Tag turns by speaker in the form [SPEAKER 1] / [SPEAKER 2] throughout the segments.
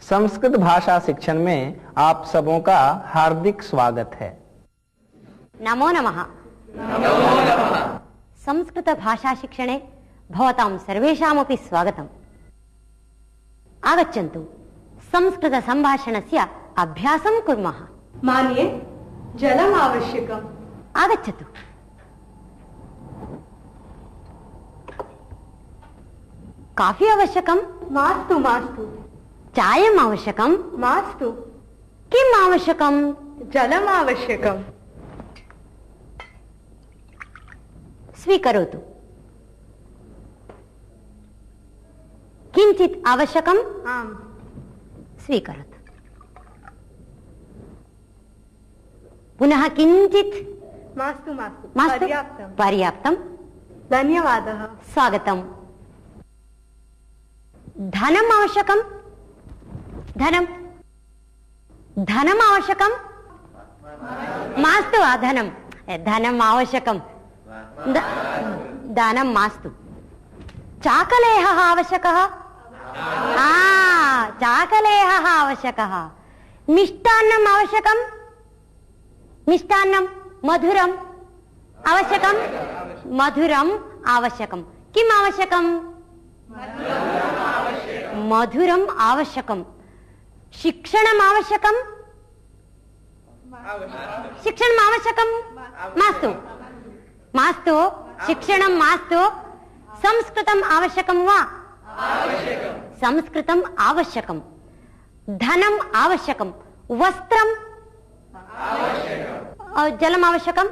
[SPEAKER 1] संस्कृत भाषा शिक्षण में आप सबों का हार्दिक स्वागत है।
[SPEAKER 2] नमो नमः।
[SPEAKER 3] नमो नमः।
[SPEAKER 2] संस्कृत भाषा शिक्षणे भवतां सर्वेषामपि स्वागतम्। आगच्छन्तु संस्कृत संभाषणस्य अभ्यासं कुर्मः।
[SPEAKER 4] मान्ये जलम् आवश्यकम्।
[SPEAKER 2] आगच्छतु। काफी आवश्यकं?
[SPEAKER 4] मास्तु मास्तु।
[SPEAKER 2] चायम् आवश्यकं?
[SPEAKER 4] मास्तु।
[SPEAKER 2] किम् आवश्यकं?
[SPEAKER 4] जलम् आवश्यकम्।
[SPEAKER 2] स्वीकरोतु। किञ्चित् आवश्यकम्?
[SPEAKER 4] आम्।
[SPEAKER 2] स्वीकरोतु। पुनः किञ्चित्?
[SPEAKER 4] मास्तु मास्तु।
[SPEAKER 2] मास्तु?
[SPEAKER 4] पर्याप्तम्।
[SPEAKER 2] पर्याप्तं।
[SPEAKER 4] धन्यवादः।
[SPEAKER 2] स्वागतम्। धनम् आवश्यकं? धनम् आवश्यकं? मास्तु वा धनं? धनम् आवश्यकं। धनं मास्तु। चाकलेहः आवश्यकः? चाकलेहः आवश्यकः। मिष्टान्नम् आवश्यकं? मिष्टान्नं मधुरम् आवश्यकं? मधुरम् आवश्यकं। किम् आवश्यकं? मधुरम् आवश्यकं। शिक्षणम् आवश्यकं? शिक्षणम् आवश्यकं? मास्तु मास्तु। शिक्षणं मास्तु। संस्कृतम् आवश्यकं वा? संस्कृतम् आवश्यकं। धनम् आवश्यकं। वस्त्रं? जलम् आवश्यकं?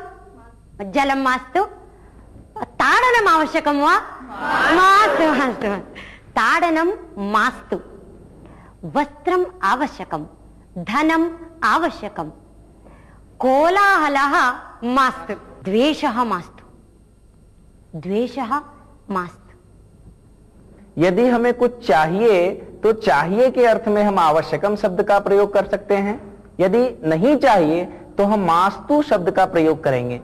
[SPEAKER 2] जलं मास्तु। ताडनम् आवश्यकं वा? मास्तु मास्तु। ताडनं मास्तु। वस्त्रम् आवश्यकं। धनम् आवश्यकं। कोलाहलः मास्तु। द्वेषः मास्तु। द्वेषः मास्तु।
[SPEAKER 1] यदि हमें कुछ चाहिए तो चाहिए के अर्थ में हम आवश्यकम शब्द का प्रयोग कर सकते हैं। यदि नहीं चाहिए तो हम मास्तु शब्द का प्रयोग करेंगे।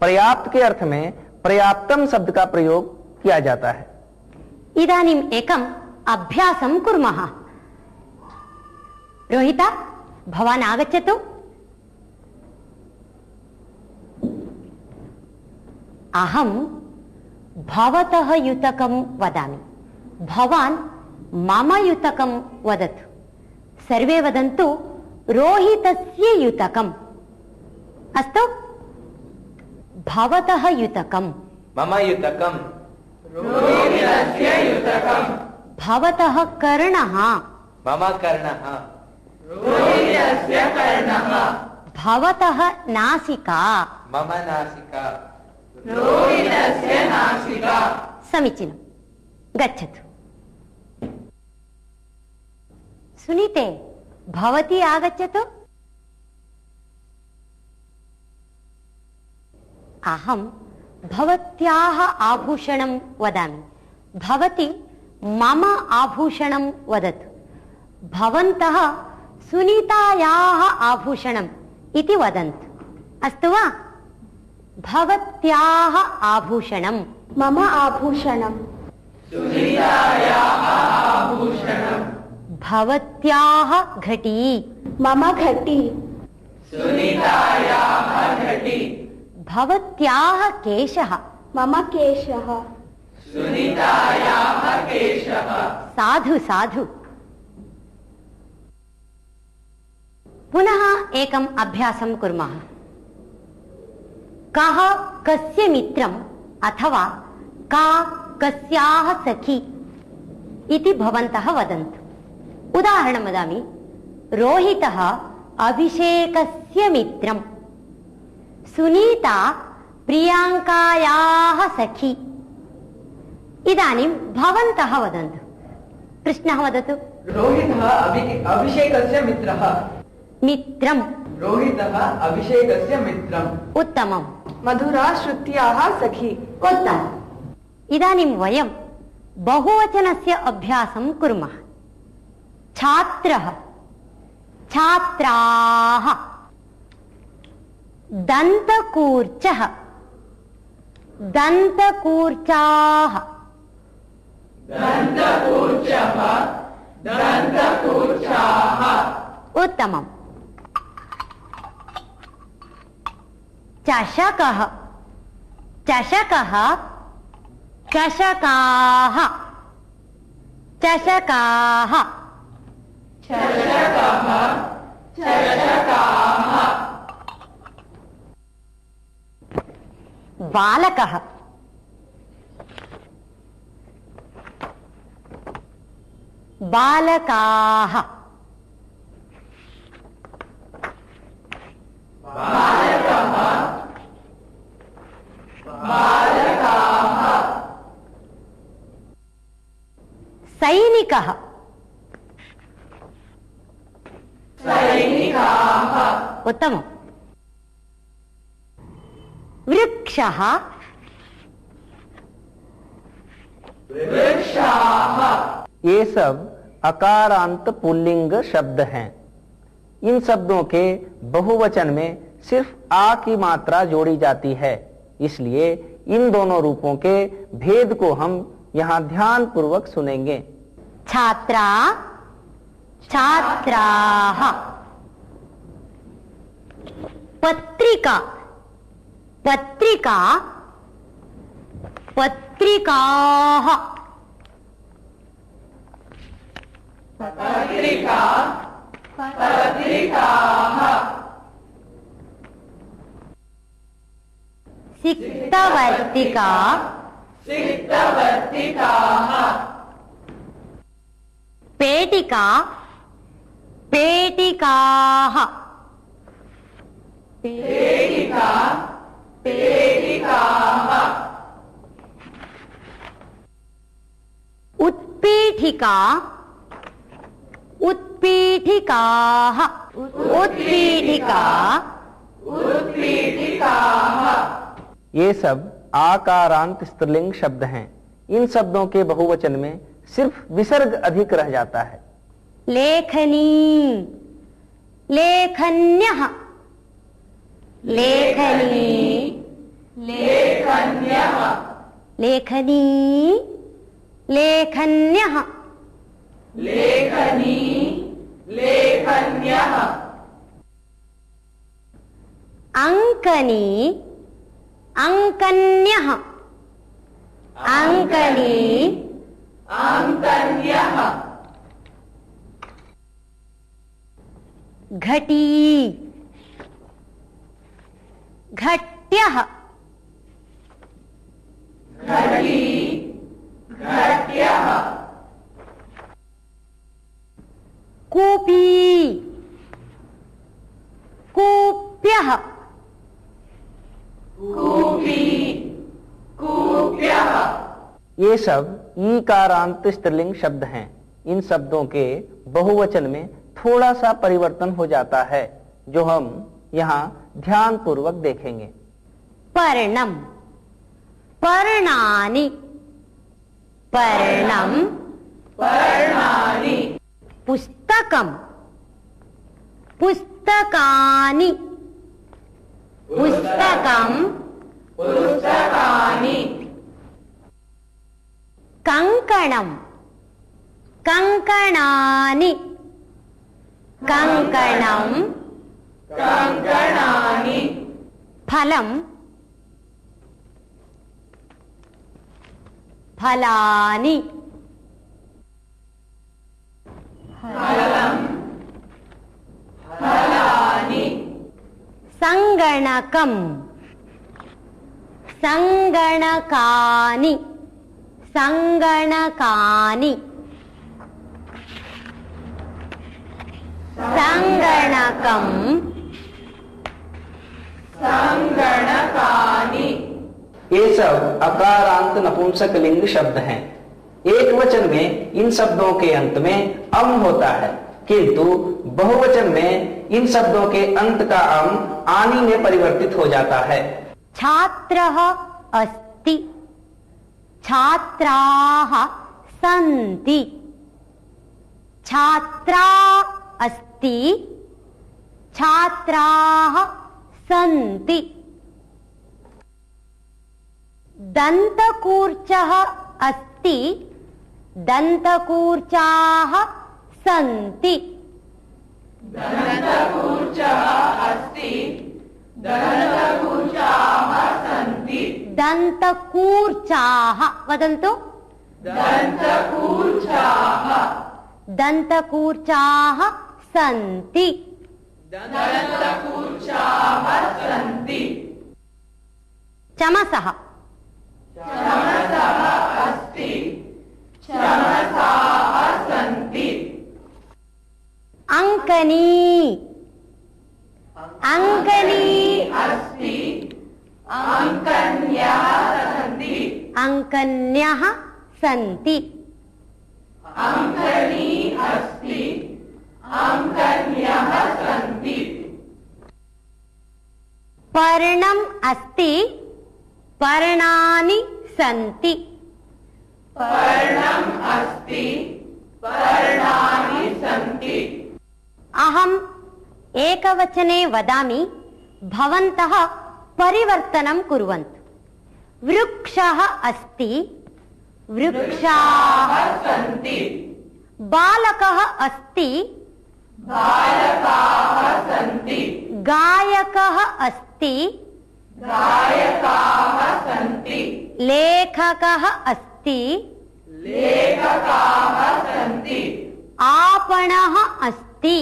[SPEAKER 1] पर्याप्त के अर्थ में पर्याप्तम शब्द का प्रयोग किया जाता है।
[SPEAKER 2] इदानीम् एकम् अभ्यासं कुर्मः। रोहिता, भवान् आगच्छतु। अहं भवतः युतकं वदामि, भवान् मम युतकं वदतु। सर्वे वदन्तु रोहितस्य युतकम्। अस्तु? भवतः युतकं।
[SPEAKER 3] मम युतकं। रोहितस्य युतकं।
[SPEAKER 2] भवतः कर्णः।
[SPEAKER 3] मम कर्णः। रोहितस्य कर्णः।
[SPEAKER 2] भवतः नासिका।
[SPEAKER 3] मम नासिका।
[SPEAKER 4] रोहितस्य नासिका।
[SPEAKER 2] समीचीनं। गच्छतु। सुनीते, भवती आगच्छतु। अहं भवत्याः आभूषणं वदामि, भवती मम आभूषणं वदतु। भवन्तः सुनीतायाः आभूषणम् इति वदन्तु। अस्तु वा? भवत्याः आभूषणं।
[SPEAKER 4] मम आभूषणम्।
[SPEAKER 3] सुनीतायाः आभूषणम्।
[SPEAKER 2] भवत्याः घटी।
[SPEAKER 4] मम घटी।
[SPEAKER 3] सुनीतायाः घटी।
[SPEAKER 2] भवत्याः केशः।
[SPEAKER 4] मम केशः।
[SPEAKER 3] सुनीतायाः केशः।
[SPEAKER 2] साधु साधु। पुनः एकम् अभ्यासं कुर्मः। कः कस्य मित्रम् अथवा का कस्याः सखी इति भवन्तः वदन्तु। उदाहरणं वदामि। रोहितः अभिषेकस्य मित्रम्। सुनीता प्रियाङ्कायाः सखी। इदानीं भवन्तः वदन्तु। कृष्णः वदतु।
[SPEAKER 5] रोहितः अभिषेकस्य मित्रः।
[SPEAKER 2] मित्रम्।
[SPEAKER 5] रोहितः अभिषेकस्य मित्रम्।
[SPEAKER 2] उत्तमम्।
[SPEAKER 4] मधुरा श्रुत्याः सखी।
[SPEAKER 2] उत्तमम्। इदानीं वयं बहुवचनस्य अभ्यासं कुर्मः। छात्रः, छात्राः, दन्तकूर्चः, दन्तकूर्चाः,
[SPEAKER 3] दन्तकूर्चः, दन्तकूर्चाः,
[SPEAKER 2] उत्तमम्। चषकः, चषकः, चषकाः, चषकाः,
[SPEAKER 3] चषकः, चषकाः।
[SPEAKER 2] बालकः, बालकाः,
[SPEAKER 3] बालकः, बालकाः।
[SPEAKER 2] सैनिकः,
[SPEAKER 3] सैनिकाः।
[SPEAKER 2] उत्तमम्। वृक्षः,
[SPEAKER 3] वृक्षाः।
[SPEAKER 1] ये सब अकारांत पुल्लिंग शब्द हैं। इन शब्दों के बहुवचन में सिर्फ आ की मात्रा जोड़ी जाती है, इसलिए इन दोनों रूपों के भेद को हम यहाँ ध्यान पूर्वक सुनेंगे।
[SPEAKER 2] छात्रा, छात्राः, पत्रिका, पत्रिका, पत्रिकाः,
[SPEAKER 3] पत्रिका, पत्रिकाः।
[SPEAKER 2] सिक्तवर्तिका,
[SPEAKER 3] सिक्तवर्तिकाः।
[SPEAKER 2] पेटिका, पेटिकाः,
[SPEAKER 3] पेटिका, पेटिकाः।
[SPEAKER 2] उत्पीठिका, उत्पीठिकाः, उत्पीठिका,
[SPEAKER 3] उत्पीठिकाः।
[SPEAKER 1] ये सब आकारांत स्त्रीलिंग शब्द हैं। इन शब्दों के बहुवचन में सिर्फ विसर्ग अधिक रह जाता है।
[SPEAKER 2] लेखनी, लेखन्यः, लेखनी,
[SPEAKER 3] लेखन्यः।
[SPEAKER 2] लेखनी, लेखन्यः,
[SPEAKER 3] लेखनी, लेखन्यः।
[SPEAKER 2] अङ्कनी, अङ्कन्यः, अङ्कनी,
[SPEAKER 3] अङ्कन्यः।
[SPEAKER 2] घटी, घट्यः,
[SPEAKER 3] घटी, घट्यः।
[SPEAKER 2] कूपी, कूप्यः,
[SPEAKER 3] कूपी, कूप्यः।
[SPEAKER 1] ये सब ईकारांत स्त्रीलिंग शब्द हैं। इन शब्दों के बहुवचन में थोड़ा सा परिवर्तन हो जाता है, जो हम यहाँ ध्यान पूर्वक देखेंगे।
[SPEAKER 2] पर्णम, पर्णानि, पर्णम,
[SPEAKER 3] पर्णानि।
[SPEAKER 2] पुस्तकम, पुस्तकानि, पुस्तकम,
[SPEAKER 3] पुस्तकानि।
[SPEAKER 2] कंकणम, कंकणानि, कंकणम,
[SPEAKER 3] कङ्कणानि।
[SPEAKER 2] फलम, फलानि,
[SPEAKER 3] फलम्, फलानि।
[SPEAKER 2] संगणकम, संगणकानि, संगणकानि, संगणकम,
[SPEAKER 3] संगणकानि।
[SPEAKER 1] ये सब अकारांत नपुंसकलिंग शब्द हैं। एक वचन में इन शब्दों के अंत में अम होता है, किंतु बहुवचन में इन शब्दों के अंत का अम आनी में परिवर्तित हो जाता है।
[SPEAKER 2] छात्रः अस्ति, छात्राः सन्ति, छात्रा अस्ति, छात्राः सन्ति। दन्तकूर्चः अस्ति, दन्तकूर्चाः सन्ति,
[SPEAKER 3] दन्तकूर्चः अस्ति दन्तकूर्चाः सन्ति
[SPEAKER 2] दन्तकूर्चाः वदन्तु
[SPEAKER 3] दन्तकूर्चाः
[SPEAKER 2] दन्तकूर्चाः सन्ति
[SPEAKER 3] दन्तकूर्चाः सन्ति
[SPEAKER 2] चमसः
[SPEAKER 3] चमसः अस्ति चमसाः सन्ति
[SPEAKER 2] अंकनी अंकनी
[SPEAKER 3] अस्ति अंकन्यः सन्ति
[SPEAKER 2] अंकन्यः सन्ति
[SPEAKER 3] अंकनी अस्ति अंकन्यः सन्ति
[SPEAKER 2] पर्णम् अस्ति पर्णानि सन्ति
[SPEAKER 3] पर्णम् अस्ति पर्णानि सन्ति
[SPEAKER 2] अहम् एकवचने वदामि भवन्तः परिवर्तनं कुर्वन्तु वृक्षः अस्ति वृक्षाः
[SPEAKER 3] सन्ति
[SPEAKER 2] बालकः अस्ति
[SPEAKER 3] बालकाः सन्ति
[SPEAKER 2] गायकः अस्ति
[SPEAKER 3] गायकाः सन्ति
[SPEAKER 2] लेखकः अस्ति
[SPEAKER 3] लेखकाः सन्ति
[SPEAKER 2] आपणः अस्ति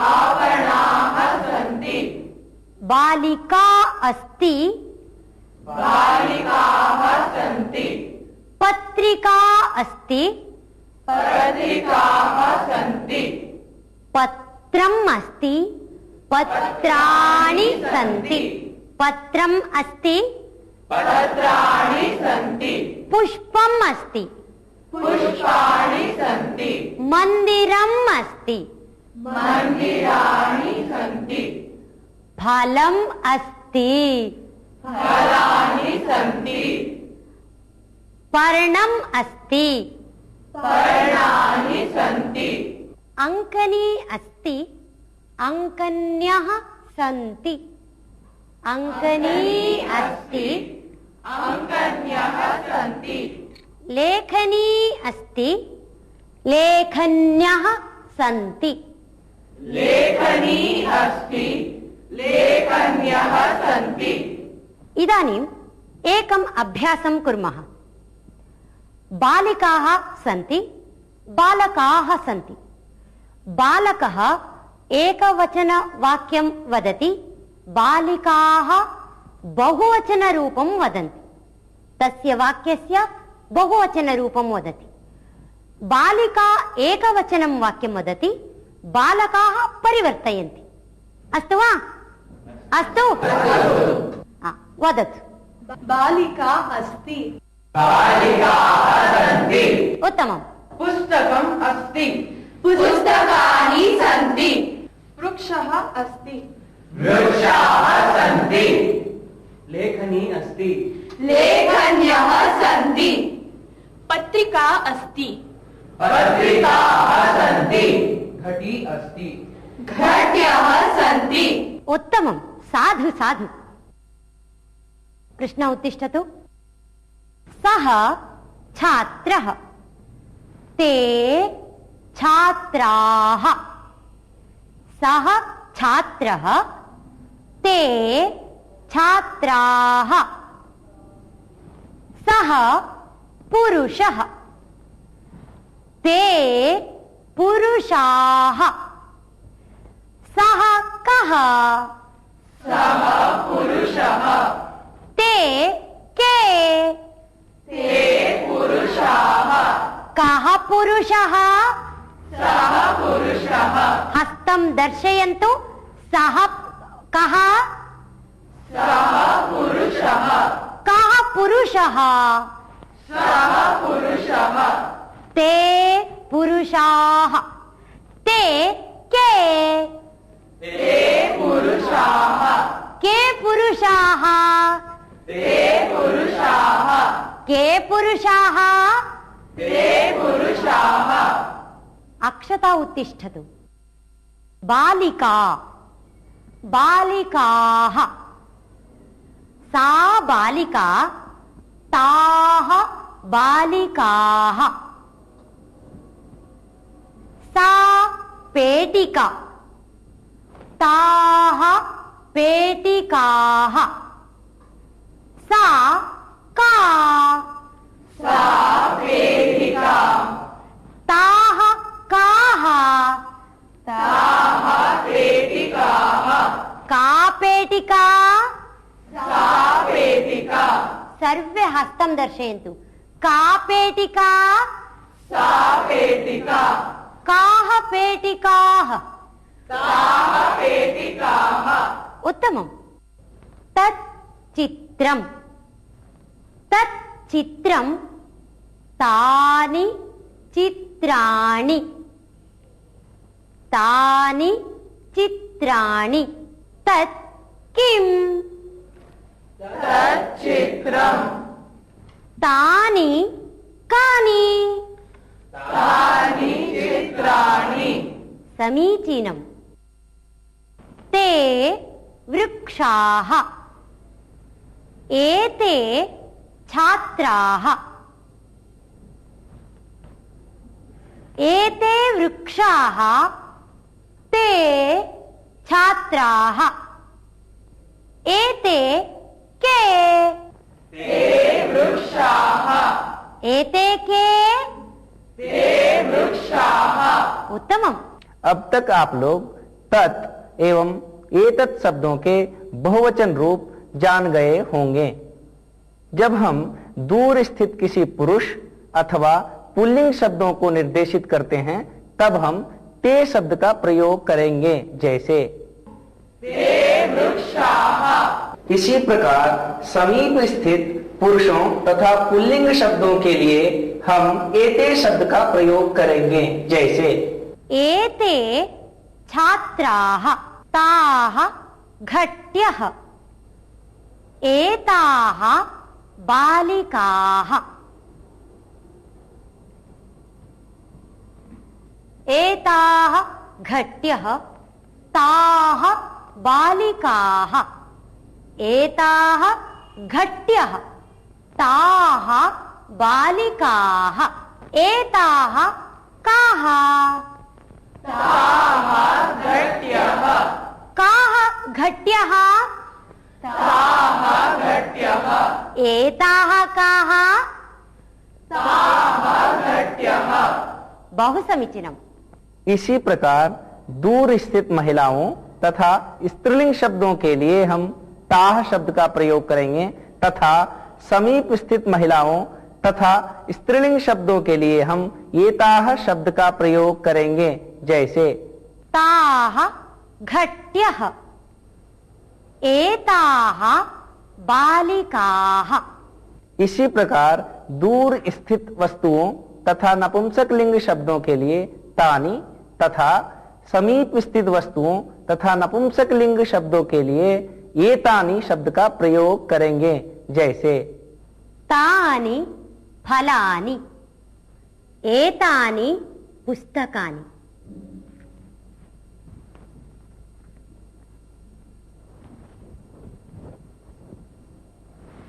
[SPEAKER 3] आपणाः सन्ति
[SPEAKER 2] बालिका अस्ति
[SPEAKER 3] बालिकाः सन्ति
[SPEAKER 2] पत्रिका अस्ति
[SPEAKER 3] पत्रिकाः सन्ति
[SPEAKER 2] पत्रम् अस्ति पत्राणि सन्ति पत्रम् अस्ति
[SPEAKER 3] पत्राणि सन्ति
[SPEAKER 2] पुष्पम् अस्ति
[SPEAKER 3] पुष्पाणि सन्ति
[SPEAKER 2] मन्दिरम् अस्ति
[SPEAKER 3] मन्दिराणि सन्ति
[SPEAKER 2] फलम् अस्ति
[SPEAKER 3] फलानि सन्ति
[SPEAKER 2] पर्णम् अस्ति
[SPEAKER 3] पर्णानि सन्ति
[SPEAKER 2] अंकनी अस्ति अंकन्यः सन्ति अंकनी अस्ति
[SPEAKER 3] अंकन्यः सन्ति
[SPEAKER 2] लेखनी अस्ति लेखन्यः सन्ति
[SPEAKER 3] लेखनी अस्ति लेखन्यः सन्ति
[SPEAKER 2] इदानीम् एकम् अभ्यासं कुर्मः बालिकाः सन्ति बालकाः सन्ति बालकः एकवचनवाक्यं वदति बालिकाः बहुवचनरूपं वदन्ति तस्य वाक्यस्य बहुवचनरूपं वदति बालिका एकवचनं वाक्यं वदति बालकाः परिवर्तयन्ति अस्तु वा अस्तु वदतु
[SPEAKER 4] बालिका अस्ति
[SPEAKER 5] बालिकाः सन्ति
[SPEAKER 2] उत्तमम्
[SPEAKER 5] पुस्तकम् अस्ति
[SPEAKER 3] पुस्तकानि सन्ति
[SPEAKER 4] वृक्षः अस्ति
[SPEAKER 5] वृक्षाः सन्ति लेखनी अस्ति
[SPEAKER 3] लेखन्यः सन्ति
[SPEAKER 4] पत्रिका अस्ति
[SPEAKER 5] पत्रिकाः सन्ति घटी अस्ति
[SPEAKER 3] घट्यः सन्ति
[SPEAKER 2] उत्तमं साधु साधु कृष्ण उत्तिष्ठतु सः छात्रः ते छात्राः सः छात्रः ते छात्राः सः पुरुषः ते पुरुषाः सः कः
[SPEAKER 3] सः पुरुषः
[SPEAKER 2] ते के
[SPEAKER 3] ते पुरुषाः
[SPEAKER 2] कः पुरुषः
[SPEAKER 3] सः पुरुषः
[SPEAKER 2] हस्तं दर्शयन्तु सः कः
[SPEAKER 3] सः पुरुषः
[SPEAKER 2] कः पुरुषः
[SPEAKER 3] सः पुरुषः
[SPEAKER 2] ते पुरुषाः ते के
[SPEAKER 3] ते पुरुषाः
[SPEAKER 2] के पुरुषाः
[SPEAKER 3] ते पुरुषाः
[SPEAKER 2] के पुरुषाः
[SPEAKER 3] ते पुरुषाः
[SPEAKER 2] अक्षता उत्तिष्ठतु बालिका बालिकाः सा बालिका ताः बालिकाः सा पेटिका ताः पेटिकाः सा का
[SPEAKER 3] सा पेटिका
[SPEAKER 2] ताः काः
[SPEAKER 3] ताः पेटिकाः
[SPEAKER 2] का पेटिका
[SPEAKER 3] सा पेटिका
[SPEAKER 2] सर्वे हस्तं दर्शयन्तु का पेटिका
[SPEAKER 3] सा पेटिका
[SPEAKER 2] काः पेटिकाः
[SPEAKER 3] ताः पेटिकाः
[SPEAKER 2] उत्तमम् तत् चित्रं तानि चित्राणि तत् किम्
[SPEAKER 3] तच्चित्रम्
[SPEAKER 2] तानि कानि
[SPEAKER 3] तानि चित्राणि
[SPEAKER 2] समीचीनम् ते वृक्षाः एते छात्राः एते वृक्षाः ते छात्राः एते के
[SPEAKER 3] ते वृक्षाः
[SPEAKER 2] एते के
[SPEAKER 3] ते वृक्षाः
[SPEAKER 2] उत्तमम्
[SPEAKER 1] अब तक आप लोग तत् एवं एतत् शब्दों के बहुवचन रूप जान गए होंगे। जब हम दूर स्थित किसी पुरुष अथवा पुल्लिंग शब्दों को निर्देशित करते हैं तब हम ते शब्द का प्रयोग करेंगे, जैसे
[SPEAKER 3] ते वृक्षाः।
[SPEAKER 1] इसी प्रकार समीप स्थित पुरुषों तथा पुल्लिंग शब्दों के लिए हम एते शब्द का प्रयोग करेंगे, जैसे
[SPEAKER 2] एते छात्राः ताः घट्यः एताः बालिकाः एताः घट्यः ताः बालिकाः एताः घट्यः ताः बालिकाः एताः काः
[SPEAKER 3] ताः घट्यः
[SPEAKER 2] काः घट्यः
[SPEAKER 3] ताः घट्यः
[SPEAKER 2] एताः काः
[SPEAKER 3] ताः घट्यः
[SPEAKER 2] बहु समीचीनम्
[SPEAKER 1] इसी प्रकार दूर स्थित महिलाओं तथा स्त्रीलिंग शब्दों के लिए हम ताह शब्द का प्रयोग करेंगे तथा समीप स्थित महिलाओं तथा स्त्रीलिंग शब्दों के लिए हम एताह शब्द का प्रयोग करेंगे, जैसे
[SPEAKER 2] ताः घट्यः एताः बालिकाः।
[SPEAKER 1] इसी प्रकार दूर स्थित वस्तुओं तथा नपुंसक लिंग शब्दों के लिए तानि तथा समीप स्थित वस्तुओं तथा नपुंसक लिंग शब्दों के लिए एतानि शब्द का प्रयोग करेंगे, जैसे
[SPEAKER 2] तानि फलानि एतानि पुस्तकानि।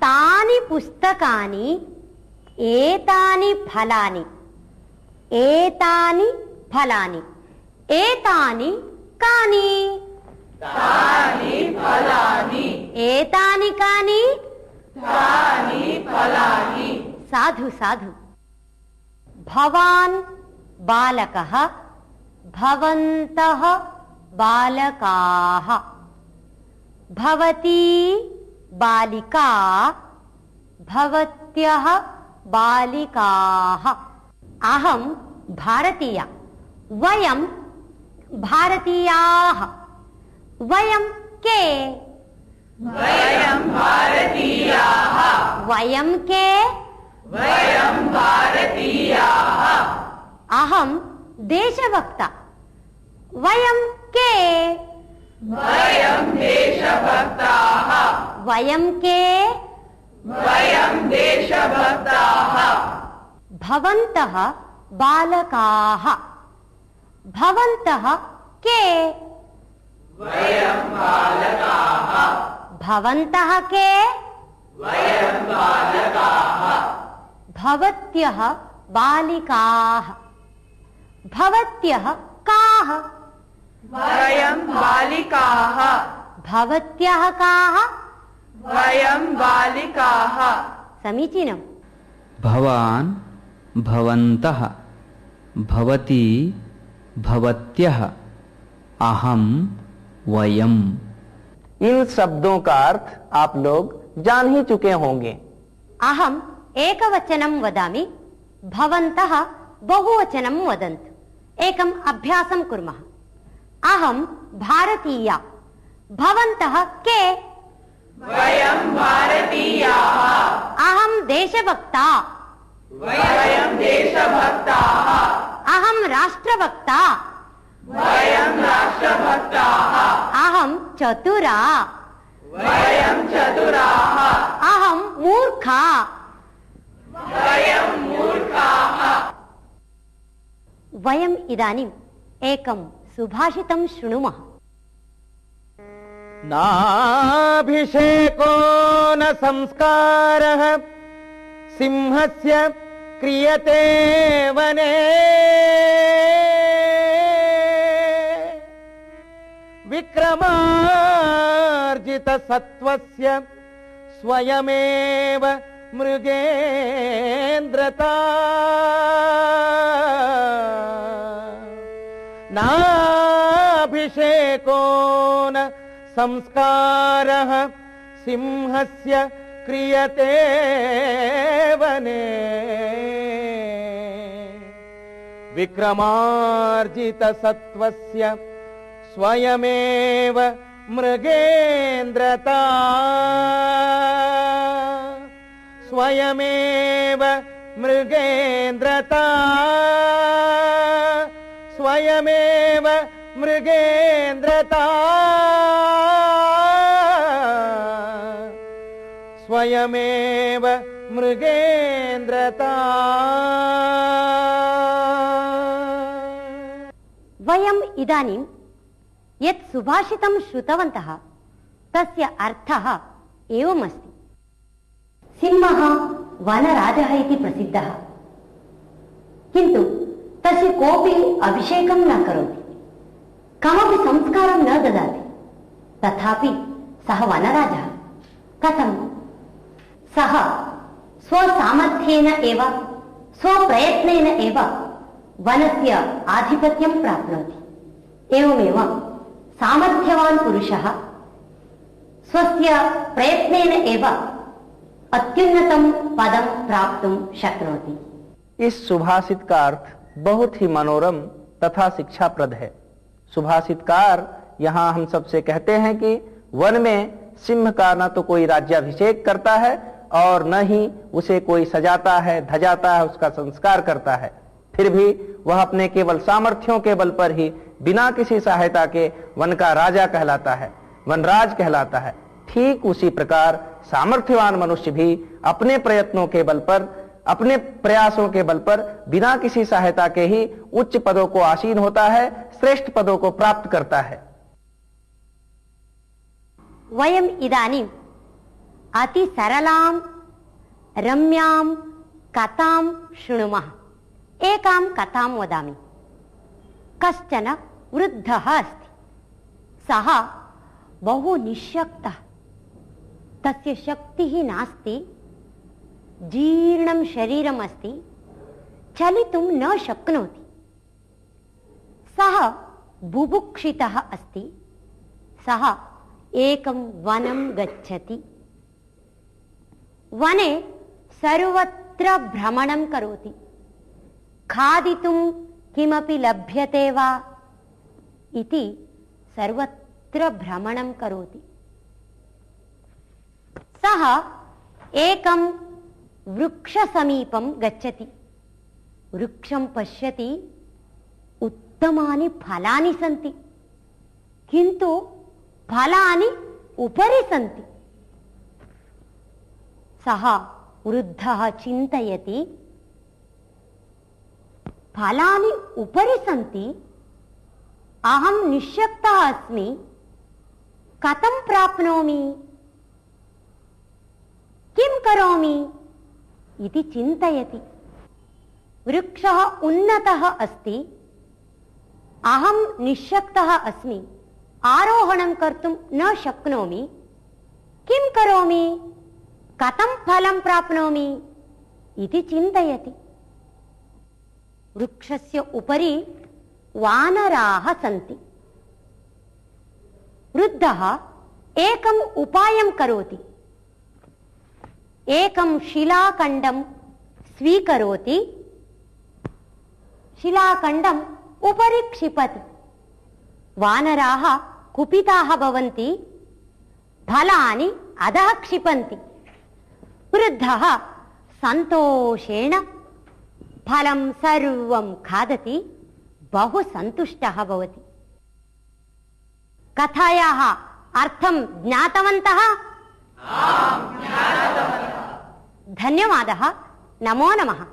[SPEAKER 2] तानि पुस्तकानि एतानि फलानि एतानि फलानि एतानि कानि
[SPEAKER 3] तानि फलानि
[SPEAKER 2] एतानि कानि
[SPEAKER 3] तानि फलानि
[SPEAKER 2] साधु साधु भवान् बालकः भवन्तः बालकाः भवती बालिका भवत्यः बालिकाः अहं भारतीया वयं भारतीयाः वयं के
[SPEAKER 3] वयं भारतीयाः
[SPEAKER 2] वयं के
[SPEAKER 3] वयं भारतीयाः
[SPEAKER 2] अहं देशभक्ता वयं के
[SPEAKER 3] वयं देशभक्ताः
[SPEAKER 2] वयं के
[SPEAKER 3] वयं देशभक्ताः
[SPEAKER 2] भवन्तः बालकाः भवन्तः के
[SPEAKER 3] वयं बालकाः
[SPEAKER 2] भवन्तः के
[SPEAKER 3] वयं बालकाः
[SPEAKER 2] भवत्यः बालिकाः भवत्यः काः
[SPEAKER 3] वयं बालिकाः
[SPEAKER 2] भवत्यः काः?
[SPEAKER 3] वयं बालिकाः
[SPEAKER 2] समीचीनम्।
[SPEAKER 6] भवान् भवन्तः भवती भवत्यः अहं वयम्।
[SPEAKER 1] इन शब्दों का अर्थ आप लोग जान ही चुके होंगे।
[SPEAKER 2] अहम् एकवचनं वदामि, भवन्तः बहुवचनं वदन्तु। एकम् अभ्यासं कुर्मः। अहं भारतीया, भवन्तः के?
[SPEAKER 3] वयं भारतीयाः
[SPEAKER 2] अहं देशभक्ता,
[SPEAKER 3] वयं देशभक्ताः
[SPEAKER 2] अहं राष्ट्रभक्ता,
[SPEAKER 3] वयं राष्ट्रभक्ताः
[SPEAKER 2] अहं चतुरा,
[SPEAKER 3] वयं चतुराः
[SPEAKER 2] अहं मूर्खा।
[SPEAKER 3] वयं मूर्खाः।
[SPEAKER 2] वयम् इदानीम् एकं सुभाषितं शृणुमः।
[SPEAKER 1] नाभिषेको न संस्कारः सिंहस्य क्रियते वने विक्रमार्जित सत्वस्य स्वयमेव मृगेन्द्रता नाभिषेको न संस्कारः सिंहस्य क्रियते वने विक्रमार्जित सत्वस्य स्वयमेव मृगेन्द्रता स्वयमेव मृगेन्द्रता स्वयमेव मृगेन्द्रता स्वयमेव मृगेन्द्रता।
[SPEAKER 2] वयम् इदानीं यत् सुभाषितं श्रुतवन्तः तस्य अर्थः एवमस्ति। सिंहः वनराजः इति प्रसिद्धः, किन्तु तस्य कोऽपि अभिषेकं न करोति, कमपि संस्कारं न ददाति, तथापि सः वनराजः कथं? सः स्वसामर्थ्येन एव स्वप्रयत्नेन एव वनस्य आधिपत्यं प्राप्नोति। एवमेव सामर्थ्यवान् पुरुषः स्वस्य प्रयत्नेन एव अत्युन्नतं पदं प्राप्तुं शक्नोति।
[SPEAKER 1] इस सुभाषित का अर्थ बहुत ही मनोरम तथा शिक्षाप्रद है। सुभाषितकार यहाँ हम सबसे कहते हैं कि वन में सिंह का न तो कोई राज्याभिषेक करता है और न ही उसे कोई सजाता है, धजाता है, उसका संस्कार करता है। फिर भी वह अपने केवल सामर्थ्यों के बल पर ही बिना किसी सहायता के वन का राजा कहलाता है, वनराज कहलाता है। ठीक उसी प्रकार सामर्थ्यवान मनुष्य भी अपने प्रयत्नों के बल पर, अपने प्रयासों के बल पर बिना किसी सहायता के ही उच्च पदों को आसीन होता है, श्रेष्ठ पदों को प्राप्त करता है।
[SPEAKER 2] वयम् इदानीम् अति सरलां रम्यां कथां शृणुमः। एकां कथां वदामि। कश्चन वृद्धः अस्ति, सः बहु निःशक्तः, तस्य शक्तिः नास्ति, जीर्णं शरीरम् अस्ति, चलितुं न शक्नोति। सः बुभुक्षितः अस्ति, सः एकं वनं गच्छति, वने सर्वत्र भ्रमणं करोति, खादितुं किमपि लभ्यते वा इति सर्वत्र भ्रमणं करोति। सः एकं वृक्षसमीपं गच्छति, वृक्षं पश्यति, उत्तमानि फलानि सन्ति, किन्तु फलानि उपरि सन्ति। सः वृद्धः चिन्तयति, फलानि उपरि सन्ति, अहं निःशक्तः अस्मि, कथं प्राप्नोमि, किं करोमि इति चिन्तयति। वृक्षः उन्नतः अस्ति, अहं निश्शक्तः अस्मि, आरोहणं कर्तुं न शक्नोमि, किं करोमि, कथं फलं प्राप्नोमि इति चिन्तयति। वृक्षस्य उपरि वानराः सन्ति। वृद्धः एकम् उपायं करोति। एकं शिलाखण्डं स्वीकरोति, शिलाखण्डम् उपरि क्षिपति। वानराः कुपिताः भवन्ति, फलानि अधः क्षिपन्ति। वृद्धः सन्तोषेण फलं सर्वं खादति, बहु सन्तुष्टः भवति। कथायाः अर्थं ज्ञातवन्तः? धन्यवादः। नमो नमः।